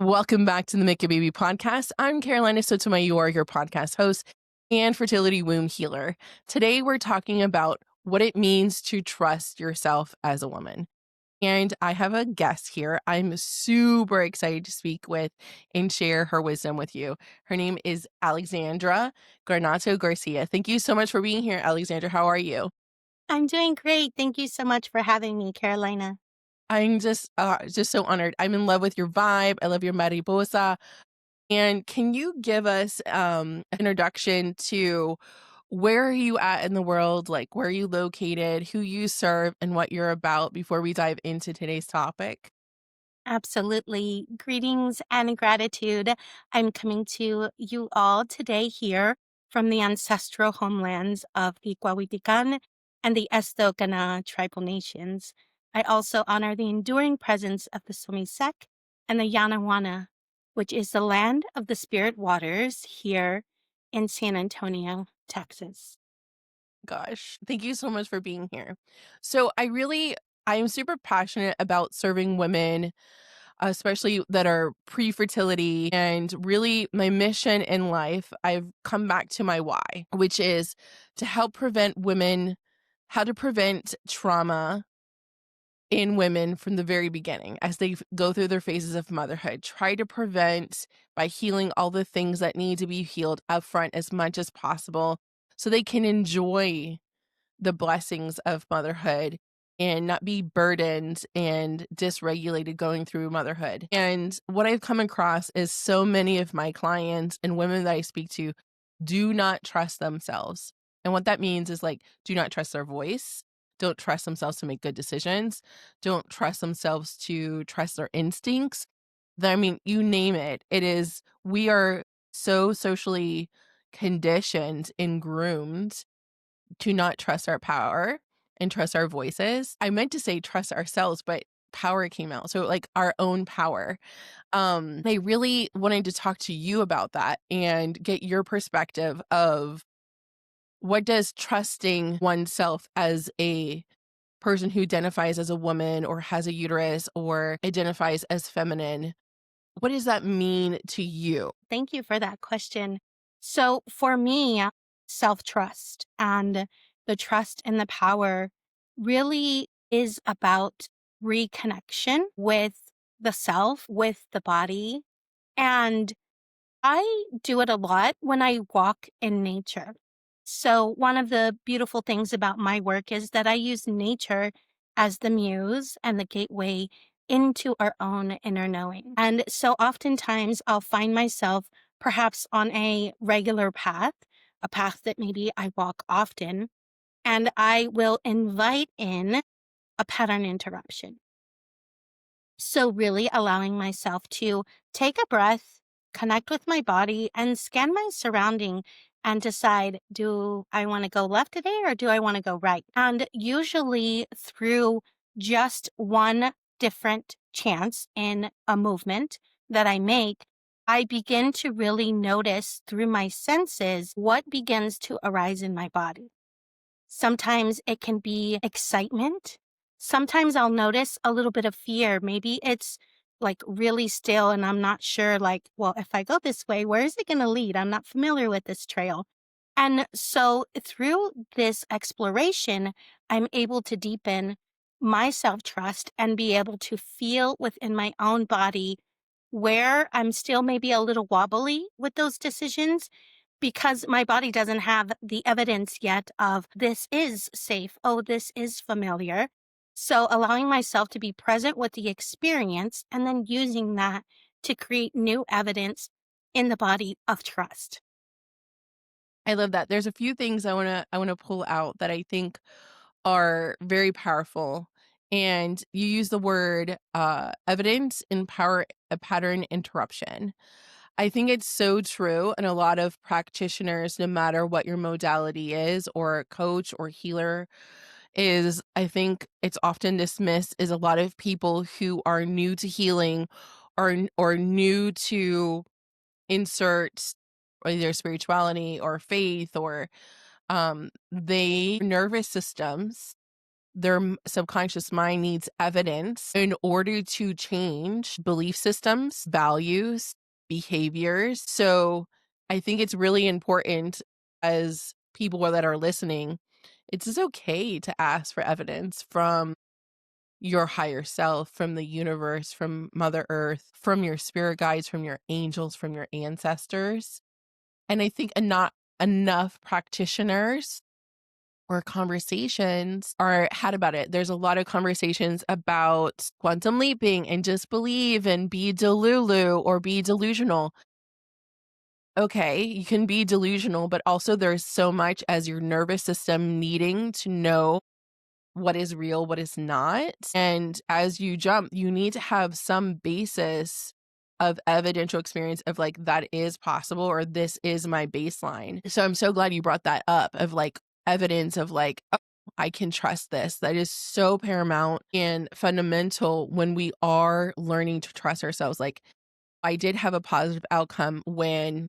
Welcome back to the Make a Baby podcast. I'm Carolina Sotomayor, your podcast host and fertility womb healer. Today, we're talking about what it means to trust yourself as a woman. And I have a guest here I'm super excited to speak with and share her wisdom with you. Her name is Alexandra Granato Garcia. Thank you so much for being here, Alexandra. How are you? I'm doing great. Thank you so much for having me, Carolina. I'm just so honored. I'm in love with your vibe. I love your mariposa. And can you give us an introduction to where are you at in the world? Like, where are you located, who you serve, and what you're about before we dive into today's topic? Absolutely. Greetings and gratitude. I'm coming to you all today here from the ancestral homelands of the Guawitican and the Estocana tribal nations. I also honor the enduring presence of the Somisek and the Yanawana, which is the land of the spirit waters here in San Antonio, Texas. Gosh, thank you so much for being here. So, I am super passionate about serving women, especially that are pre fertility. And really, my mission in life, I've come back to my why, which is to help prevent women, how to prevent trauma in women from the very beginning as they go through their phases of motherhood. Try to prevent by healing all the things that need to be healed upfront as much as possible so they can enjoy the blessings of motherhood and not be burdened and dysregulated going through motherhood. And what I've come across is so many of my clients and women that I speak to do not trust themselves. And what that means is like, do not trust their voice, don't trust themselves to make good decisions, don't trust themselves to trust their instincts. I mean, you name it. We are so socially conditioned and groomed to not trust our power and trust our voices. I meant to say trust ourselves, but power came out. So like our own power. I really wanted to talk to you about that and get your perspective of what does trusting oneself as a person who identifies as a woman or has a uterus or identifies as feminine, what does that mean to you? Thank you for that question. So, for me, self trust and the trust and the power really is about reconnection with the self, with the body. And I do it a lot when I walk in nature. So, one of the beautiful things about my work is that I use nature as the muse and the gateway into our own inner knowing. And so, oftentimes, I'll find myself perhaps on a regular path, a path that maybe I walk often, and I will invite in a pattern interruption. So, really allowing myself to take a breath, connect with my body, and scan my surrounding and decide, do I want to go left today or do I want to go right? And usually, through just one different chance in a movement that I make, I begin to really notice through my senses what begins to arise in my body. Sometimes it can be excitement. Sometimes I'll notice a little bit of fear. Maybe it's like really still and I'm not sure, like, well, if I go this way, where is it going to lead? I'm not familiar with this trail. And so through this exploration, I'm able to deepen my self trust and be able to feel within my own body where I'm still maybe a little wobbly with those decisions because my body doesn't have the evidence yet of this is safe. Oh, this is familiar. So allowing myself to be present with the experience and then using that to create new evidence in the body of trust. I love that. There's a few things I wanna pull out that I think are very powerful. And you use the word evidence and power a pattern interruption. I think it's so true. And a lot of practitioners, no matter what your modality is, or coach or healer is, I think it's often dismissed is a lot of people who are new to healing or new to insert either spirituality or faith or they nervous systems their subconscious mind needs evidence in order to change belief systems, values, behaviors. So I think it's really important as people that are listening, it's just okay to ask for evidence from your higher self, from the universe, from Mother Earth, from your spirit guides, from your angels, from your ancestors. And I think not enough practitioners or conversations are had about it. There's a lot of conversations about quantum leaping and just believe and be delulu or be delusional. Okay, you can be delusional, but also there's so much as your nervous system needing to know what is real, what is not. And as you jump, you need to have some basis of evidential experience of like, that is possible, or this is my baseline. So I'm so glad you brought that up of like evidence of like, oh, I can trust this. That is so paramount and fundamental when we are learning to trust ourselves. Like, I did have a positive outcome when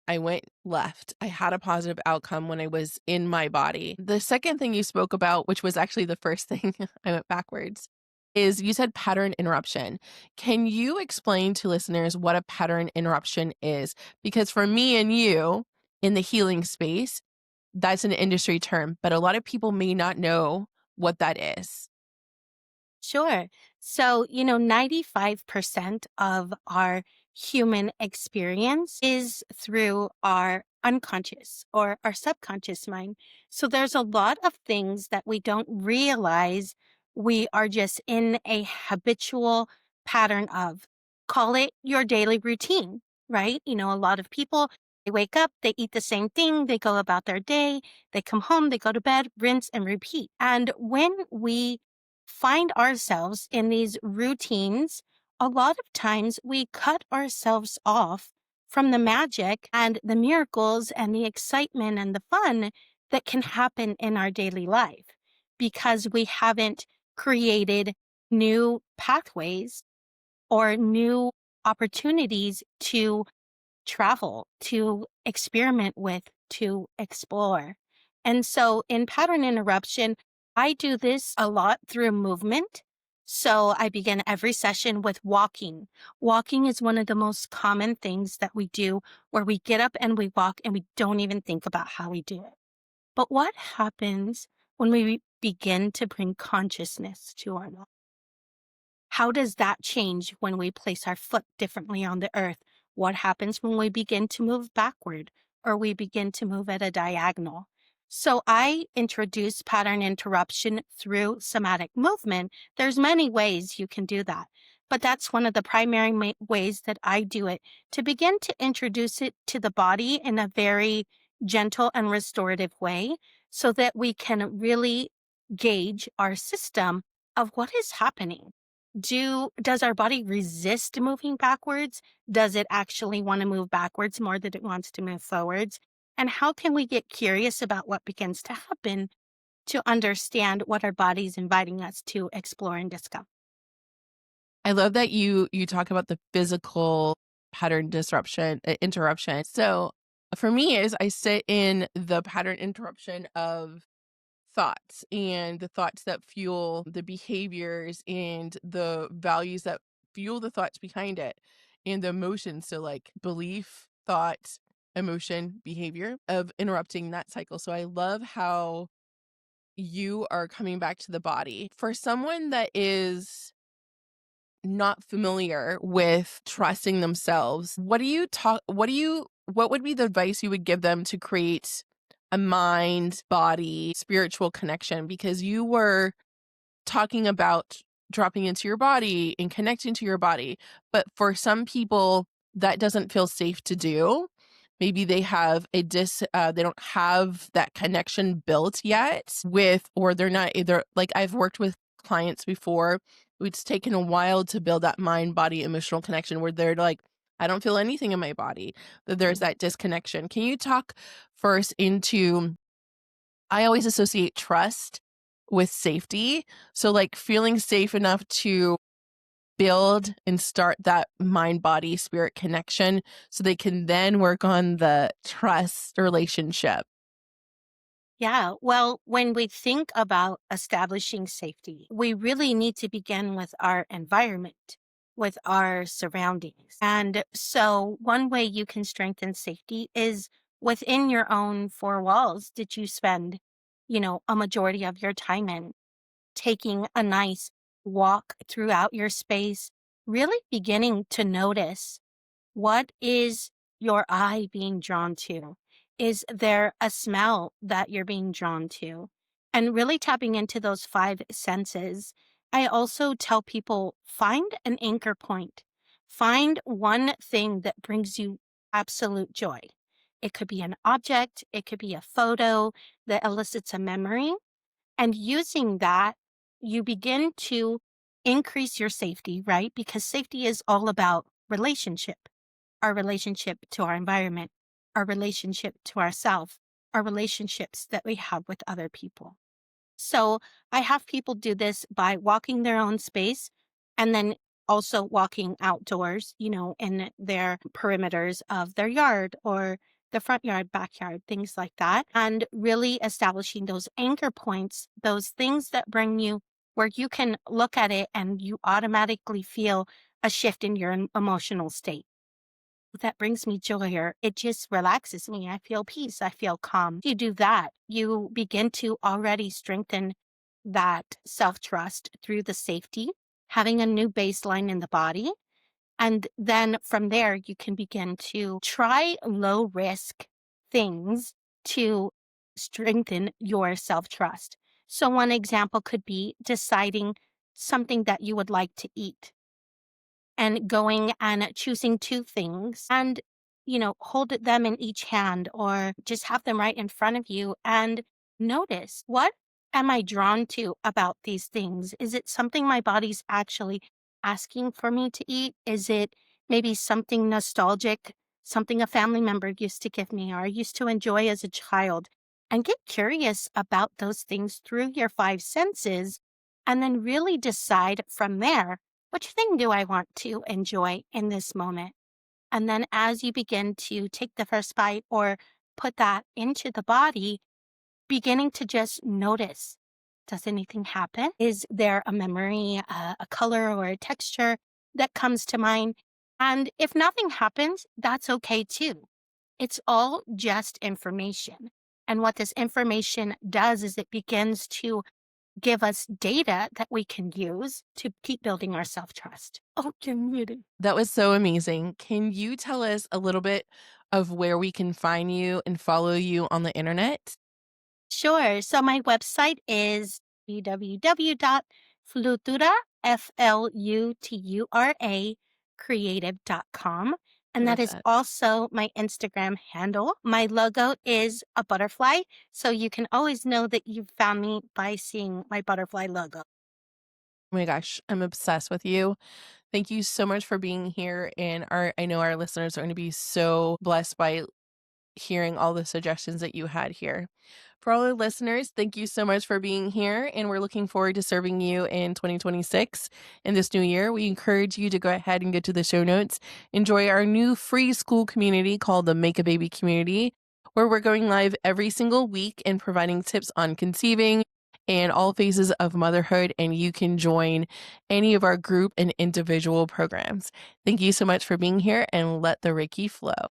I went left. I had a positive outcome when I was in my body. The second thing you spoke about, which was actually the first thing, I went backwards, is you said pattern interruption. Can you explain to listeners what a pattern interruption is? Because for me and you in the healing space, that's an industry term, but a lot of people may not know what that is. Sure. So, 95% of our human experience is through our unconscious or our subconscious mind. So, there's a lot of things that we don't realize we are just in a habitual pattern of. Call it your daily routine, right? A lot of people, they wake up, they eat the same thing, they go about their day, they come home, they go to bed, rinse and repeat. And when we find ourselves in these routines, a lot of times we cut ourselves off from the magic and the miracles and the excitement and the fun that can happen in our daily life because we haven't created new pathways or new opportunities to travel, to experiment with, to explore. And so in pattern interruption, I do this a lot through movement. So I begin every session with walking. Walking is one of the most common things that we do where we get up and we walk and we don't even think about how we do it. But what happens when we begin to bring consciousness to our life? How does that change when we place our foot differently on the earth? What happens when we begin to move backward or we begin to move at a diagonal? So I introduce pattern interruption through somatic movement. There's many ways you can do that, but that's one of the primary ways that I do it to begin to introduce it to the body in a very gentle and restorative way so that we can really gauge our system of what is happening. Does our body resist moving backwards? Does it actually want to move backwards more than it wants to move forwards? And how can we get curious about what begins to happen to understand what our body's inviting us to explore and discover? I love that you talk about the physical pattern disruption interruption. So for me is I sit in the pattern interruption of thoughts and the thoughts that fuel the behaviors and the values that fuel the thoughts behind it and the emotions. So like belief, thought, emotion, behavior of interrupting that cycle. So I love how you are coming back to the body. For someone that is not familiar with trusting themselves, what would be the advice you would give them to create a mind, body, spiritual connection? Because you were talking about dropping into your body and connecting to your body, but for some people that doesn't feel safe to do. Maybe they have they don't have that connection built yet with, or they're not either. Like I've worked with clients before, it's taken a while to build that mind, body, emotional connection where they're like, I don't feel anything in my body, that there's that disconnection. Can you talk first into, I always associate trust with safety. So like feeling safe enough to build and start that mind, body, spirit connection so they can then work on the trust relationship. Yeah, well, when we think about establishing safety, we really need to begin with our environment, with our surroundings. And so, one way you can strengthen safety is within your own four walls. Did you spend, a majority of your time in taking a nice walk throughout your space, really beginning to notice what is your eye being drawn to? Is there a smell that you're being drawn to? And really tapping into those five senses. I also tell people find an anchor point. Find one thing that brings you absolute joy. It could be an object, it could be a photo that elicits a memory. And using that, you begin to increase your safety, right? Because safety is all about relationship, our relationship to our environment, our relationship to ourselves, our relationships that we have with other people. So I have people do this by walking their own space and then also walking outdoors, in their perimeters of their yard or the front yard, backyard, things like that. And really establishing those anchor points, those things that bring you where you can look at it and you automatically feel a shift in your emotional state that brings me joy or it just relaxes me. I feel peace. I feel calm. If you do that, you begin to already strengthen that self trust through the safety, having a new baseline in the body. And then from there, you can begin to try low risk things to strengthen your self trust. So, one example could be deciding something that you would like to eat and going and choosing two things and, hold them in each hand or just have them right in front of you and notice what am I drawn to about these things? Is it something my body's actually asking for me to eat? Is it maybe something nostalgic, something a family member used to give me or I used to enjoy as a child? And get curious about those things through your five senses and then really decide from there which thing do I want to enjoy in this moment? And then as you begin to take the first bite or put that into the body, beginning to just notice. Does anything happen? Is there a memory, a color, or a texture that comes to mind? And if nothing happens, that's okay too. It's all just information. And what this information does is it begins to give us data that we can use to keep building our self trust. Oh, community. That was so amazing. Can you tell us a little bit of where we can find you and follow you on the internet? Sure. So my website is www.flutura, Flutura, creative.com. I And that love is that. also my Instagram handle. My logo is a butterfly. So you can always know that you've found me by seeing my butterfly logo. Oh my gosh, I'm obsessed with you. Thank you so much for being here. And I know our listeners are going to be so blessed by hearing all the suggestions that you had here. For all our listeners, thank you so much for being here, and we're looking forward to serving you in 2026 in this new year. We encourage you to go ahead and get to the show notes. Enjoy our new free school community called the Make a Baby Community, where we're going live every single week and providing tips on conceiving and all phases of motherhood, and you can join any of our group and individual programs. Thank you so much for being here, and let the Reiki flow.